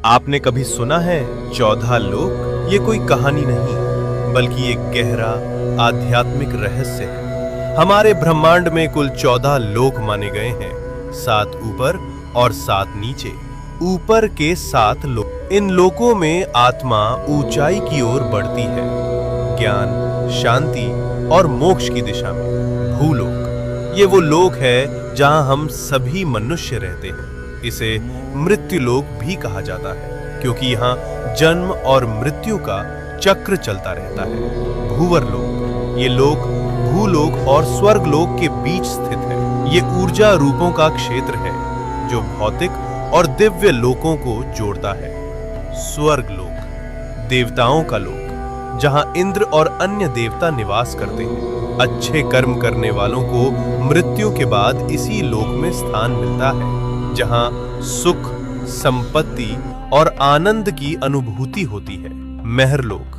आपने कभी सुना है 14 लोक? ये कोई कहानी नहीं, बल्कि एक गहरा आध्यात्मिक रहस्य है। हमारे ब्रह्मांड में कुल 14 लोक माने गए हैं, 7 ऊपर और 7 नीचे। ऊपर के 7 लोक, इन लोकों में आत्मा ऊंचाई की ओर बढ़ती है, ज्ञान, शांति और मोक्ष की दिशा में। भूलोक, ये वो लोक है जहां हम सभी मनुष्य रहते हैं। इसे मृत्यु लोक भी कहा जाता है, क्योंकि यहाँ जन्म और मृत्यु का चक्र चलता रहता है। भूवर लोक, ये लोक भूलोक और स्वर्ग लोक के बीच स्थित है। ये ऊर्जा रूपों का क्षेत्र है जो भौतिक और दिव्य लोकों को जोड़ता है। स्वर्ग लोक, देवताओं का लोक, जहां इंद्र और अन्य देवता निवास करते हैं। अच्छे कर्म करने वालों को मृत्यु के बाद इसी लोक में स्थान मिलता है, जहां सुख, संपत्ति और आनंद की अनुभूति होती है। महरलोक,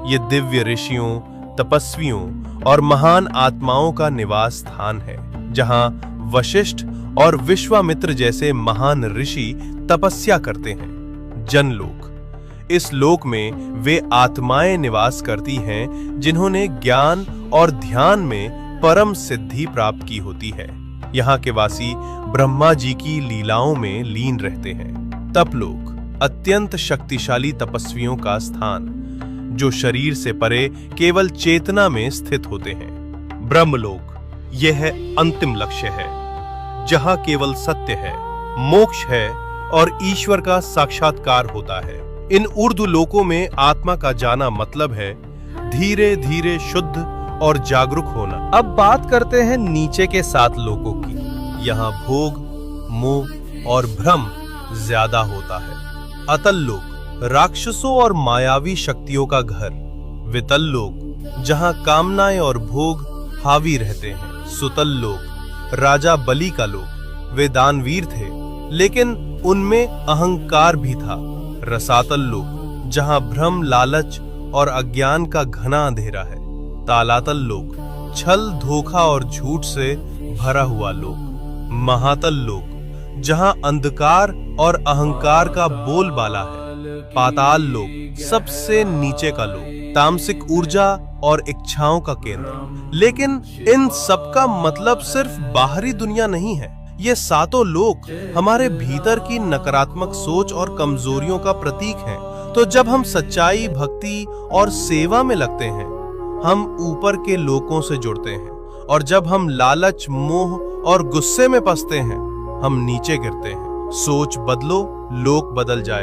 ये दिव्य ऋषियों, तपस्वियों और महान आत्माओं का निवास स्थान है, जहां वशिष्ठ और विश्वामित्र जैसे महान ऋषि तपस्या करते हैं। जनलोक, इस लोक में वे आत्माएं निवास करती हैं जिन्होंने ज्ञान और ध्यान में परम सिद्धि प्राप्त की होती है। यहाँ के वासी ब्रह्मा जी की लीलाओं में लीन रहते हैं। तपलोक, अत्यंत शक्तिशाली तपस्वियों का स्थान, जो शरीर से परे केवल चेतना में स्थित होते हैं। ब्रह्मलोक, यह है अंतिम लक्ष्य है, जहां केवल सत्य है, मोक्ष है और ईश्वर का साक्षात्कार होता है। इन ऊर्ध्व लोकों में आत्मा का जाना मतलब है धीरे धीरे शुद्ध और जागरूक होना। अब बात करते हैं नीचे के 7 लोकों की। यहाँ भोग, मोह और भ्रम ज्यादा होता है। अतल लोक, राक्षसों और मायावी शक्तियों का घर। वितल लोक, जहाँ कामनाएं और भोग हावी रहते हैं। सुतल लोक, राजा बलि का लोक। वे दानवीर थे, लेकिन उनमें अहंकार भी था। रसातल लोक, जहाँ भ्रम, लालच और अज्ञान का घना अंधेरा है। तालातल लोक, छल, धोखा और झूठ से भरा हुआ लोक। महातल लोक, जहां अंधकार और अहंकार का बोलबाला है। पाताल लोक, सबसे नीचे का लोक, तामसिक ऊर्जा और इच्छाओं का केंद्र। लेकिन इन सब का मतलब सिर्फ बाहरी दुनिया नहीं है। ये 7 लोक हमारे भीतर की नकारात्मक सोच और कमजोरियों का प्रतीक हैं। तो जब हम सच्चाई, भक्ति और सेवा में लगते हैं, हम ऊपर के लोकों से जुड़ते हैं, और जब हम लालच, मोह और गुस्से में फंसते हैं, हम नीचे गिरते हैं। सोच बदलो, लोक बदल जाए।